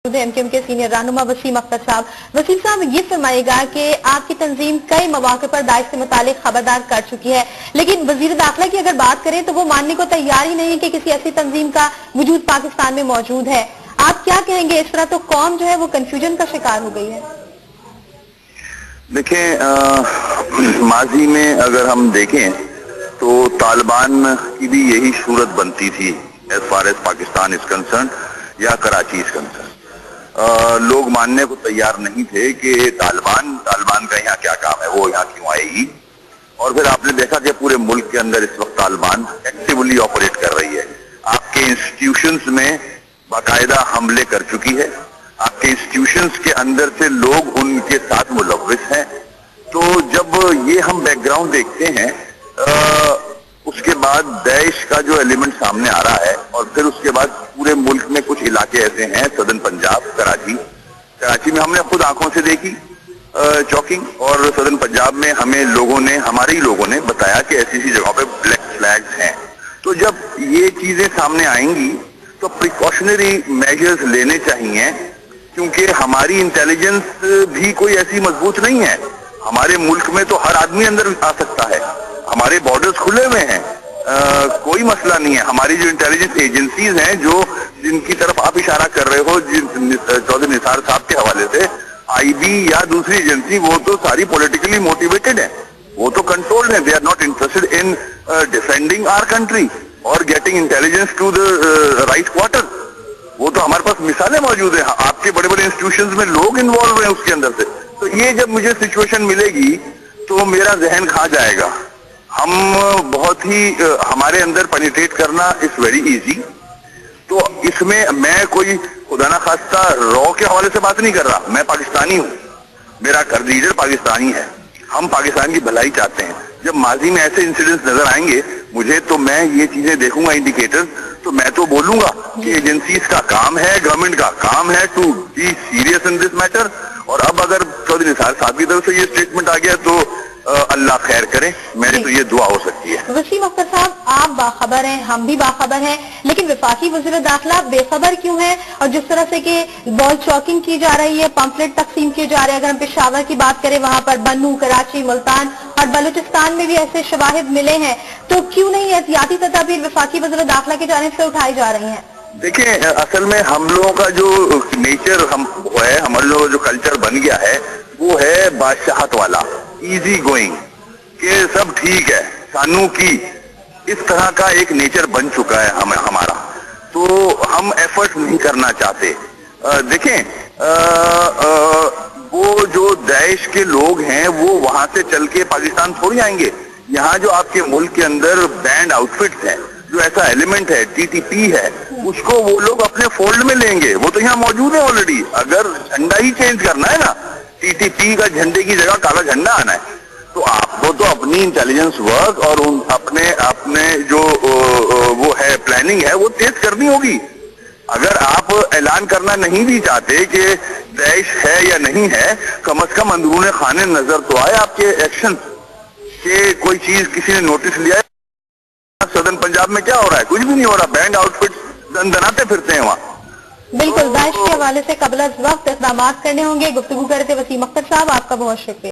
MQM के senior रहनुमा वसीम अख्तर साहब। वसीम साहब, ये फरमाइएगा कि आपकी तंजीम कई मौके पर दाइश से मुतालिक खबरदार कर चुकी है, लेकिन वजीर दाखिला की अगर बात करें तो वो मानने को तैयार ही नहीं है कि किसी ऐसी तंजीम का वजूद पाकिस्तान में मौजूद है। आप क्या कहेंगे? इस तरह तो कौम जो है वो कंफ्यूजन का शिकार हो गई है। देखें, माजी में अगर हम देखें तो तालिबान की भी यही सूरत बनती थी as far as Pakistan is concern या कराची इज कंसर्न। लोग मानने को तैयार नहीं थे कि तालिबान का यहाँ क्या काम है, वो यहाँ क्यों आएगी। और फिर आपने देखा कि पूरे मुल्क के अंदर इस वक्त तालिबान एक्टिवली ऑपरेट कर रही है। आपके इंस्टीट्यूशंस में बाकायदा हमले कर चुकी है, आपके इंस्टीट्यूशंस के अंदर से लोग उनके साथ मुलव्विस हैं। तो जब ये हम बैकग्राउंड देखते हैं, उसके बाद दैश का जो एलिमेंट सामने आ रहा है, और फिर उसके बाद पूरे मुल्क में कुछ इलाके ऐसे हैं, सदर्न पंजाब, कराची में हमने खुद आंखों से देखी चॉकिंग, और सदर्न पंजाब में हमारे ही लोगों ने बताया कि ऐसी जगहों पे ब्लैक फ्लैग्स हैं। तो जब ये चीजें सामने आएंगी तो प्रिकॉशनरी मेजर्स लेने चाहिए, क्योंकि हमारी इंटेलिजेंस भी कोई ऐसी मजबूत नहीं है। हमारे मुल्क में तो हर आदमी अंदर आ सकता है, हमारे बॉर्डर्स खुले हुए हैं, कोई मसला नहीं है। हमारी जो इंटेलिजेंस एजेंसीज हैं, जिनकी तरफ आप इशारा कर रहे हो, चौधरी निसार साहब के हवाले से, आईबी या दूसरी एजेंसी, वो तो सारी पॉलिटिकली मोटिवेटेड है, वो तो कंट्रोल्ड है। They are not interested in defending our country और getting intelligence to the right quarter. वो तो हमारे पास मिसालें मौजूद है, आपके बड़े बड़े इंस्टीट्यूशंस में लोग इन्वॉल्व हैं उसके अंदर से। तो ये जब मुझे सिचुएशन मिलेगी तो मेरा जहन खा जाएगा। हम बहुत ही हमारे अंदर पेनिट्रेट करना इज वेरी इजी। तो इसमें मैं कोई खुदा ना खास्ता रॉ के हवाले से बात नहीं कर रहा, मैं पाकिस्तानी हूँ, मेरा कर लीडर पाकिस्तानी है, हम पाकिस्तान की भलाई चाहते हैं। जब माजी में ऐसे इंसिडेंट्स नजर आएंगे मुझे, तो मैं ये चीजें देखूंगा इंडिकेटर्स, तो मैं तो बोलूंगा कि एजेंसीज का काम है, गवर्नमेंट का काम है to be serious in this matter. और अब अगर चौधरी निसार साहब की तरफ से ये स्टेटमेंट आ गया तो अल्लाह खैर करे, मेरी तो ये दुआ हो सकती है। वसीम अख्तर साहब, आप बाखबर हैं, हम भी बाखबर हैं, लेकिन वफाकी वज़ीर दाखिला बेखबर क्यों है? और जिस तरह से कि बॉल चौकिंग की जा रही है, पंपलेट तकसीम किए जा रहे हैं, अगर हम पेशावर की बात करें, वहां पर बन्नू, कराची, मुल्तान और बलूचिस्तान में भी ऐसे शवाहिद मिले हैं, तो क्यों नहीं एहतियाती तदाबीर वफाकी वज़ीर दाखिला की जानिब से उठाई जा रही है? देखिए, असल में हम लोगों का जो नेचर हमारे लोगों जो कल्चर बन गया है, वो है बादशाहत वाला, इजी गोइंग, कि सब ठीक है, सानू की, इस तरह का एक नेचर बन चुका है हमारा। तो हम एफर्ट नहीं करना चाहते। देखें, वो जो दैश के लोग हैं वो वहां से चल के पाकिस्तान थोड़ी आएंगे। यहाँ जो आपके मुल्क के अंदर बैंड आउटफिट्स हैं, जो ऐसा एलिमेंट है, टीटीपी है, उसको वो लोग अपने फोल्ड में लेंगे। वो तो यहाँ मौजूद है ऑलरेडी। अगर झंडा ही चेंज करना है ना, टीटीपी का झंडे की जगह काला झंडा आना है, तो आपको तो अपनी इंटेलिजेंस वर्क और अपने जो वो है प्लानिंग है, वो तेज करनी होगी। अगर आप ऐलान करना नहीं भी चाहते कि दैश है या नहीं है, कम से कम अंदरूने खाने नजर तो आए आपके एक्शन के। कोई चीज किसी ने नोटिस लिया है? सदर्न पंजाब में क्या हो रहा है? कुछ भी नहीं हो रहा, बैंड आउटफिट दनाते फिरते हैं वहां। बिल्कुल, दाइश के हवाले से कबल वक्त इक़दाम करने होंगे। गुफ्तगू करते वसीम अख्तर साहब, आपका बहुत शुक्रिया।